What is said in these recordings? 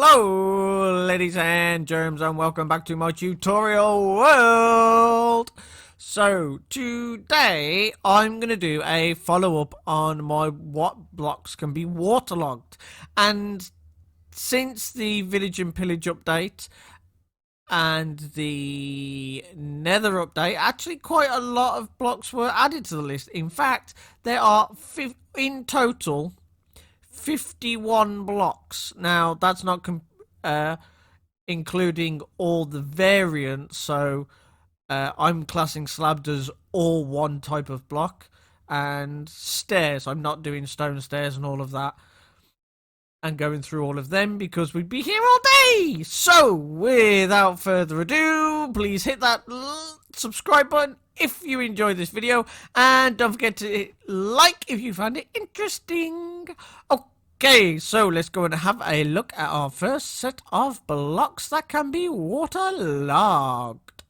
Hello, ladies and germs, and welcome back to my tutorial world. So, today I'm going to do a follow-up on my what blocks can be waterlogged. And since the Village and Pillage update and the Nether update, actually quite a lot of blocks were added to the list. In fact, there are in total 51 blocks. Now, that's not including all the variants, so I'm classing slabs as all one type of block, and stairs, I'm not doing stone stairs and all of that, and going through all of them because we'd be here all day. So, without further ado, please hit that subscribe button if you enjoyed this video, and don't forget to hit like if you found it interesting. Okay, so let's go and have a look at our first set of blocks that can be waterlogged.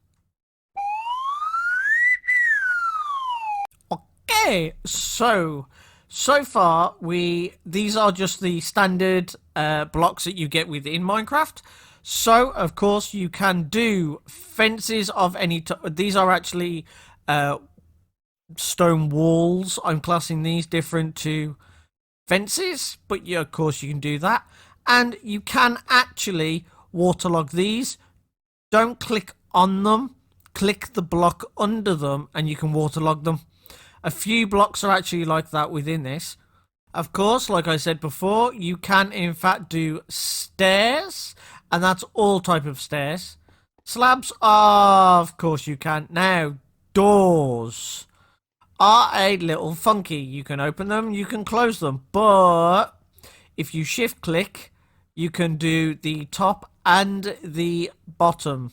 Okay, so far these are just the standard blocks that you get within Minecraft. So of course you can do fences of any these are actually stone walls. I'm classing these different to fences, but yeah, of course you can do that, and you can actually waterlog these. Don't click on them, click the block under them and you can waterlog them. A few blocks are actually like that within this. Of course, like I said before, you can in fact do stairs, and that's all type of stairs. Slabs, of course you can. Now, doors are a little funky. You can open them, you can close them, but if you shift click, you can do the top and the bottom.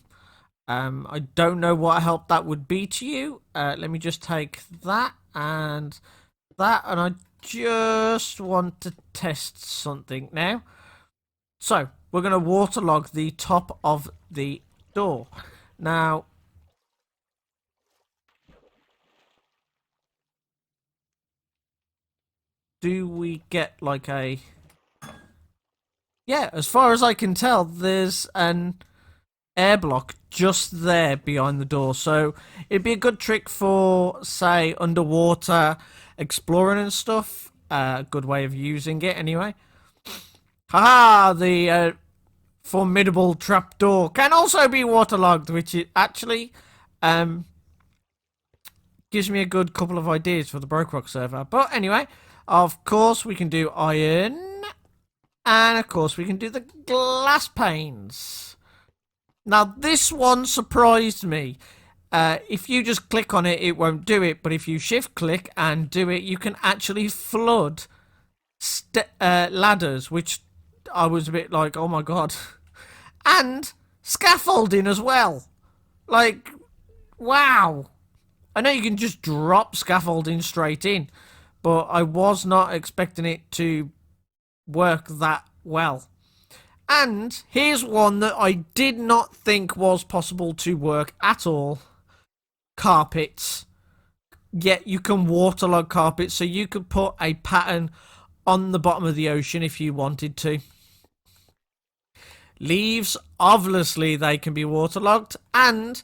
I don't know what help that would be to you. Let me just take that, and I just want to test something now. So, we're going to waterlog the top of the door. Now, do we get like a... Yeah, as far as I can tell, there's an air block just there behind the door, so it'd be a good trick for, say, underwater exploring and stuff. Good way of using it anyway. Haha, the formidable trapdoor can also be waterlogged, which it actually gives me a good couple of ideas for the Bedrock server. But anyway, of course we can do iron, and of course we can do the glass panes. Now, this one surprised me. If you just click on it, it won't do it. But if you shift click and do it, you can actually flood ladders, which I was a bit like, oh my god. And scaffolding as well. Like, wow. I know you can just drop scaffolding straight in, but I was not expecting it to work that well. And here's one that I did not think was possible to work at all. Carpets. Yet you can waterlog carpets, so you could put a pattern on the bottom of the ocean if you wanted to. Leaves, obviously they can be waterlogged, and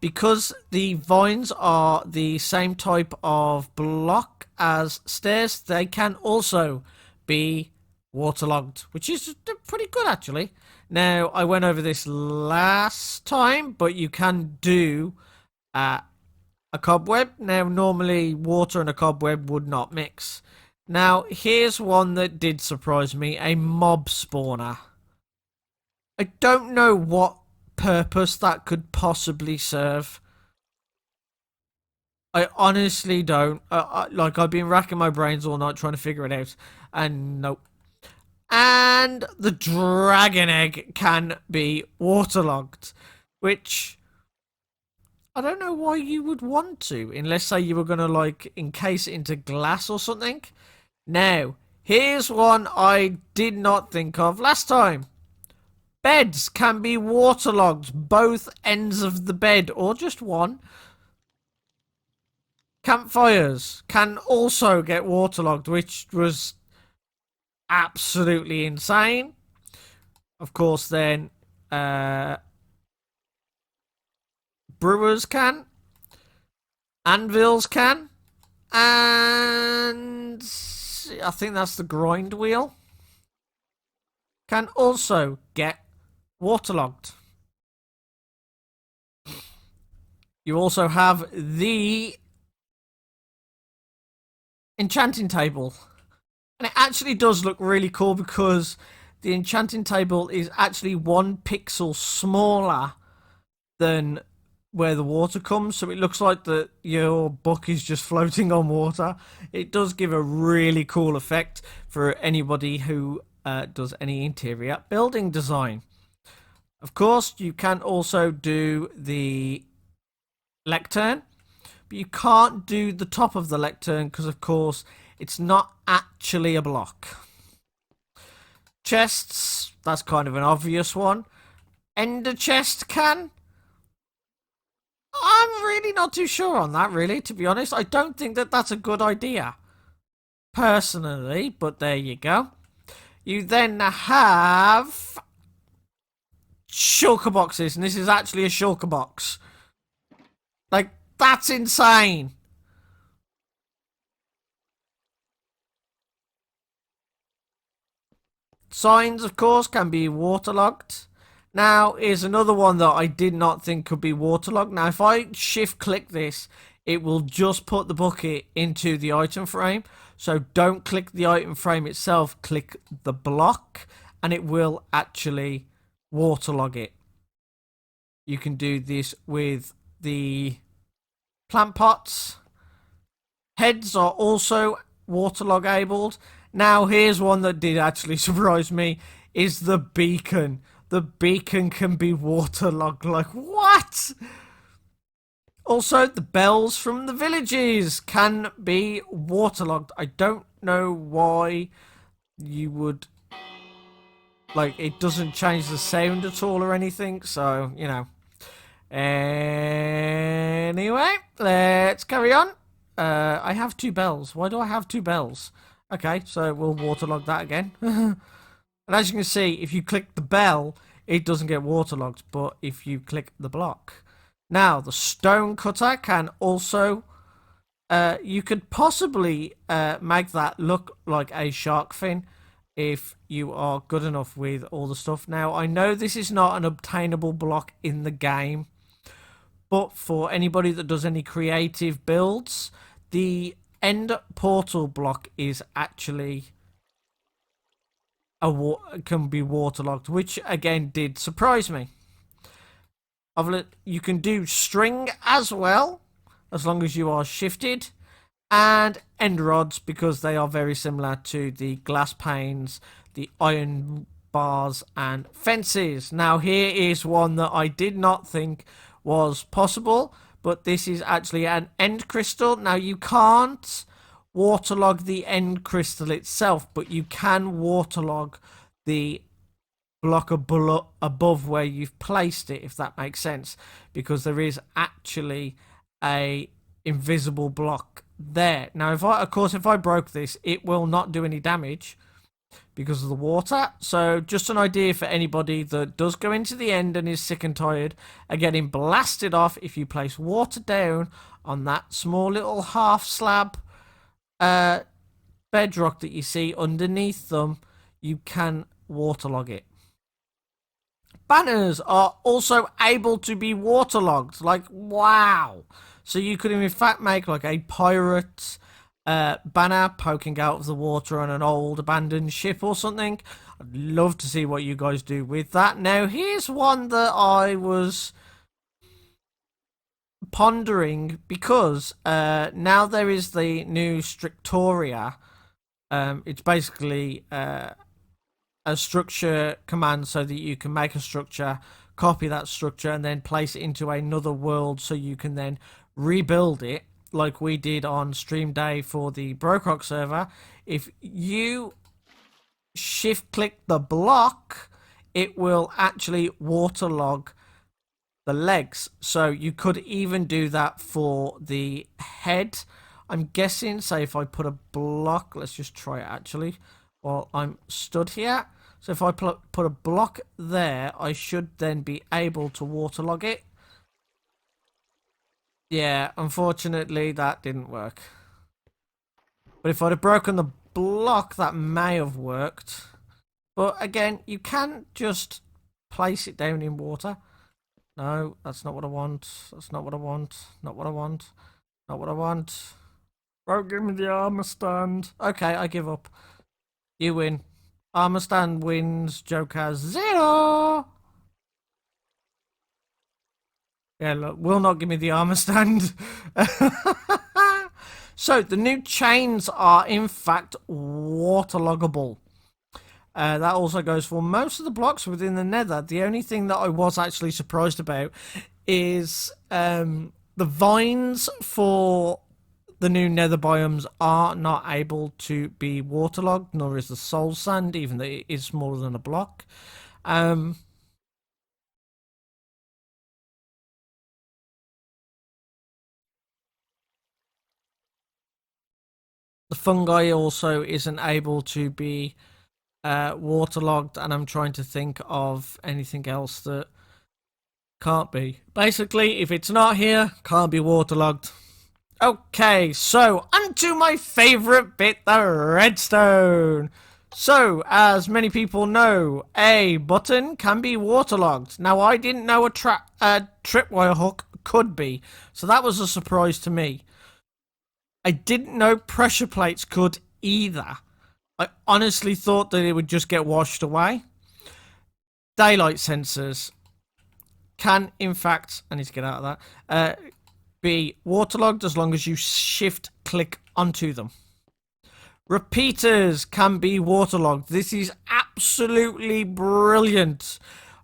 because the vines are the same type of block as stairs, they can also be waterlogged, which is pretty good actually. Now, I went over this last time, but you can do a cobweb. Now, normally water and a cobweb would not mix. Now, here's one that did surprise me, a mob spawner. I don't know what purpose that could possibly serve. I honestly don't. Like, I've been racking my brains all night trying to figure it out, and nope. And the dragon egg can be waterlogged, which I don't know why you would want to, unless say you were going to like encase it into glass or something. Now, here's one I did not think of last time. Beds can be waterlogged, both ends of the bed, or just one. Campfires can also get waterlogged, which was absolutely insane. Of course, then brewers can, anvils can, and I think that's the grind wheel, can also get waterlogged. You also have the enchanting table. And it actually does look really cool because the enchanting table is actually 1 pixel smaller than where the water comes, so it looks like that your book is just floating on water. It does give a really cool effect for anybody who does any interior building design. Of course, you can also do the lectern, but you can't do the top of the lectern because, of course, it's not actually a block. Chests, that's kind of an obvious one. Ender chest can. I'm really not too sure on that, really, to be honest. I don't think that that's a good idea, personally, but there you go. You then have shulker boxes, and this is actually a shulker box. Like, that's insane. Signs, of course, can be waterlogged. Now, here's another one that I did not think could be waterlogged. Now, if I shift click this, it will just put the bucket into the item frame. So don't click the item frame itself, click the block, and it will actually waterlog it. You can do this with the plant pots. Heads are also waterlog abled. Now, here's one that did actually surprise me, is the beacon. The beacon can be waterlogged. Like, what? Also, the bells from the villages can be waterlogged. I don't know why you would... Like, it doesn't change the sound at all or anything, so, you know. Anyway, let's carry on. I have 2 bells. Why do I have 2 bells? Okay, so we'll waterlog that again. And as you can see, if you click the bell, it doesn't get waterlogged, but if you click the block. Now, the stone cutter can also... you could possibly make that look like a shark fin if you are good enough with all the stuff. Now, I know this is not an obtainable block in the game, but for anybody that does any creative builds, the end portal block is actually can be waterlogged, which again did surprise me. You can do string as well, as long as you are shifted, and end rods because they are very similar to the glass panes, the iron bars, and fences. Now, here is one that I did not think was possible, but this is actually an end crystal. Now, you can't waterlog the end crystal itself, but you can waterlog the block above where you've placed it, if that makes sense, because there is actually a invisible block there. Now, if I broke this, it will not do any damage because of the water. So just an idea for anybody that does go into the end and is sick and tired of getting blasted off. If you place water down on that small little half slab bedrock that you see underneath them, you can waterlog it. Banners are also able to be waterlogged. Like, wow. So you could in fact make like a pirate banner poking out of the water on an old abandoned ship or something. I'd love to see what you guys do with that. Now, here's one that I was pondering because now there is the new Strictoria. It's basically a structure command so that you can make a structure, copy that structure, and then place it into another world so you can then rebuild it like we did on stream day for the Bedrock server. If you shift click the block, it will actually waterlog the legs. So you could even do that for the head. I'm guessing, say if I put a block, let's just try it actually while I'm stood here. So if I put a block there, I should then be able to waterlog it. Yeah, unfortunately that didn't work. But if I'd have broken the block, that may have worked. But again, you can't just place it down in water. No, that's not what I want. That's not what I want. Not what I want. Not what I want. Don't give me the armor stand. Okay, I give up. You win. Armor stand wins. Joker 0. Yeah, look, will not give me the armor stand. So, the new chains are in fact waterloggable. That also goes for most of the blocks within the nether. The only thing that I was actually surprised about is the vines for the new nether biomes are not able to be waterlogged, nor is the soul sand, even though it is smaller than a block. The fungi also isn't able to be waterlogged, and I'm trying to think of anything else that can't be. Basically, if it's not here, can't be waterlogged. Okay, so onto my favourite bit, the redstone. So, as many people know, a button can be waterlogged. Now, I didn't know a tripwire hook could be, so that was a surprise to me. I didn't know pressure plates could either. I honestly thought that it would just get washed away. Daylight sensors can, in fact, I need to get out of that, be waterlogged as long as you shift click onto them. Repeaters can be waterlogged. This is absolutely brilliant.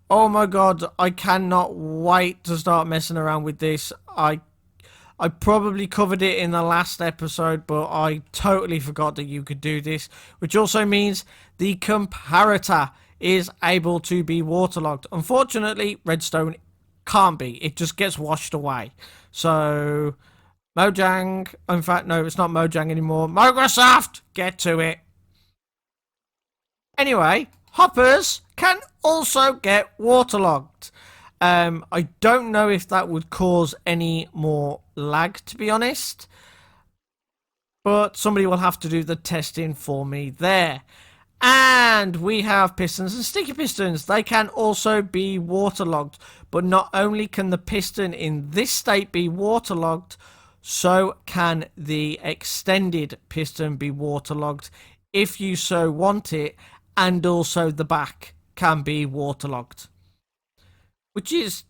Oh my god, I cannot wait to start messing around with this. I probably covered it in the last episode, but I totally forgot that you could do this, which also means the comparator is able to be waterlogged. Unfortunately, redstone can't be. It just gets washed away. So, Mojang, in fact, no, it's not Mojang anymore. Microsoft, get to it. Anyway, hoppers can also get waterlogged. I don't know if that would cause any more lag, to be honest. But somebody will have to do the testing for me there. And we have pistons and sticky pistons. They can also be waterlogged. But not only can the piston in this state be waterlogged, so can the extended piston be waterlogged if you so want it. And also the back can be waterlogged, which is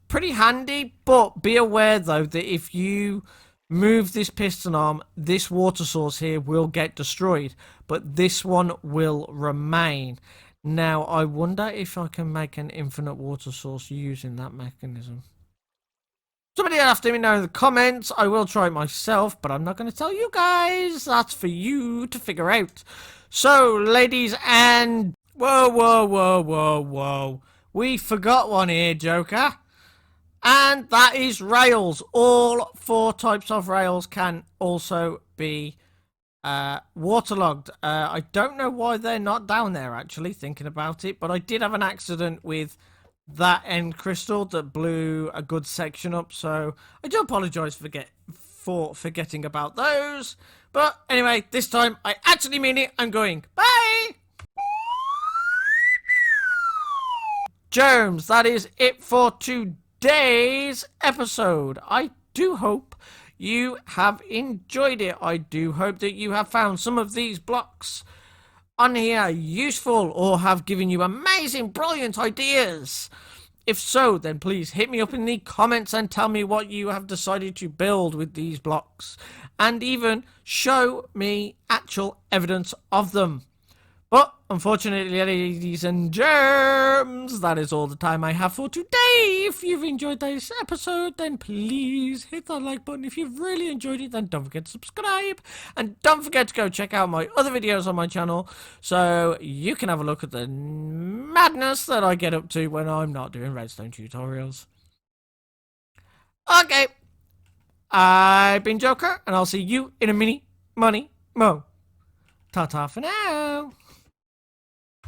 pretty handy. But be aware though that if you move this piston arm, this water source here will get destroyed, but this one will remain. Now I wonder if I can make an infinite water source using that mechanism. Somebody have to let me know in the comments. I will try it myself, but I'm not going to tell you guys. That's for you to figure out. So, ladies and... Whoa. We forgot one here, Joker. And that is rails. All 4 types of rails can also be waterlogged. I don't know why they're not down there, actually, thinking about it. But I did have an accident with that end crystal that blew a good section up. So I do apologise for forgetting about those. But anyway, this time I actually mean it. I'm going. Bye! Germs, that is it for today's episode. I do hope you have enjoyed it. I do hope that you have found some of these blocks on here useful or have given you amazing, brilliant ideas. If so, then please hit me up in the comments and tell me what you have decided to build with these blocks, and even show me actual evidence of them. But unfortunately, ladies and germs, that is all the time I have for today. If you've enjoyed this episode, then please hit that like button. If you've really enjoyed it, then don't forget to subscribe. And don't forget to go check out my other videos on my channel, so you can have a look at the madness that I get up to when I'm not doing redstone tutorials. Okay, I've been Joker, and I'll see you in a mini money mo. Ta-ta for now.